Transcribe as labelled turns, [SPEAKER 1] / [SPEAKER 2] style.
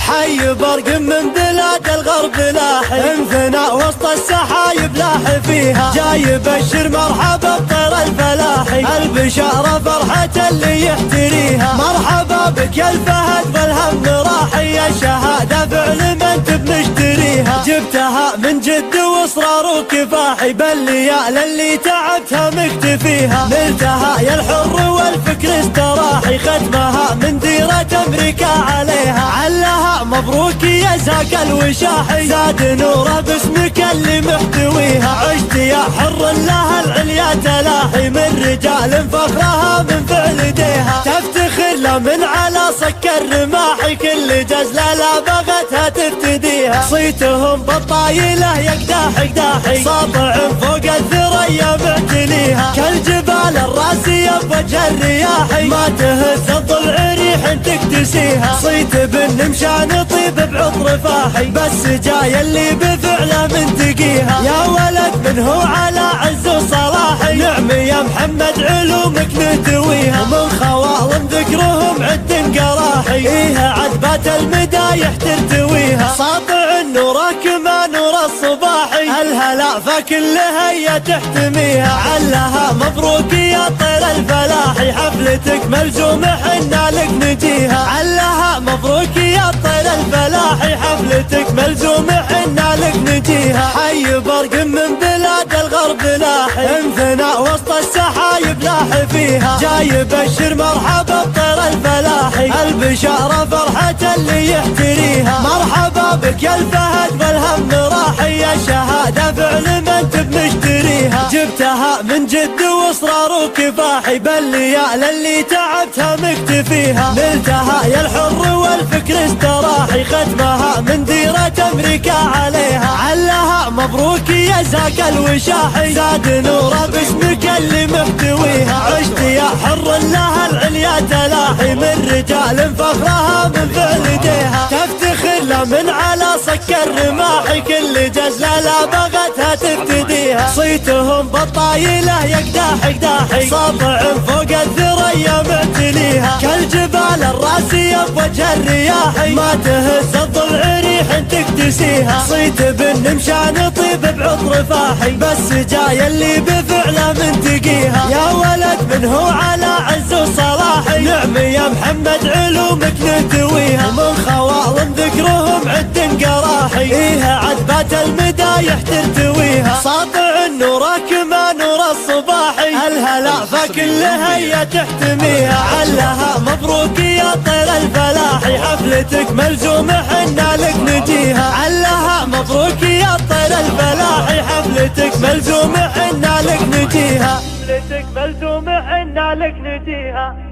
[SPEAKER 1] حي برق من بلاد الغرب لاحي، انثنى وسط السحايب لاح فيها، جاي بشر مرحبا بطير الفلاحي، البشارة فرحة اللي يحتريها، مرحبا بك يا الفهد والهم راحي، الشهادة فعل ما انت بنشتريها، جبتها من جد واصرار وكفاحي، بالليال اللي تعبتها مكتفيها، نلتها يا الحر والفكر استراحي، ختمها من ديرة امريكا عليها، علها مبروك يا زاك الوشاحي، زاد نوره باسمك اللي محتويها، عشت يا حر لها العليا تلاحي، من رجال فخرها من فعل يديها، تفتخر لا من على صك الرماحي، كل جزلة لا بغتها تفتديها، صيتهم بالطايلة يقداح قداحي، ساطع فوق الثريا معتليها، كالجبال الراسية بوجه الرياحي، ما تهز الضلع ريح تكتسيها، صيت بالنمشان طيب بعطر فاحي، بس جاي اللي بفعله من تقيها، يا ولد من هو على عز وصلاحي، نعم يا محمد علومك نتويها، من خوالم ذكرهم عد قراحي، إيها عذبات المدايح ترتويها، ساطع نورك ما نور الصباحي، الهلا فكلها هي تحتميها، علها مبروك يا طير الفلاحي، حفلتك ملزومة حنا لك نجيها، علها مبروك يا طير الفلاحي، حفلتك ملزومة حنا لك نجيها، حي برق من بلاد الغرب لاحي، انثنى وسط السحايب لاح فيها، جاي بشر مرحبا بطير الفلاحي، البشارة فرحة اللي يحتريها، مرحبا بك يا الفهد والهم راحي، الشهادة فعل ما انت بنشتريها، جبتها من جد واصرار وكفاحي، بالليال اللي تعبتها مكتفيها، نلتها يا الحر والفكر استراحي، ختمها من ديرة امريكا عليها، علها مبروك يا زاك الوشاحي، زاد نوره باسمك اللي محتويها، عشت يا حر لها العليا تلاحي، من رجال فخرها من فعل يديها، تفتخر لا من على صك الرماحي، كل جزلة لا بغتها تفتديها، صيتهم بالطايلة يقداح قداحي، ساطع فوق الثريا معتليها، كالجبال الراسية بوجه الرياحي، ما تهز الضلع ريح تكتسيها، صيت بالنمشان طيب بعطر فاحي، بس جاي اللي بفعله من تقيها، يا ولد من هو على عز وصلاحي، نعم يا محمد علومك نتويها، من خوالم ذكرهم عد قراحي، إيها عذبات المدايح ترتويها، ساطع نورك ما نور الصباحي، الهلا فكلها هي تحتميها، علها مبروك يا طير الفلاحي، حفلتك ملزومة حنا لك نجيها، علها مبروك يا طير الفلاحي، حفلتك ملزومة حنا لك نجيها، حفلتك ملزومة حنا لك نجيها.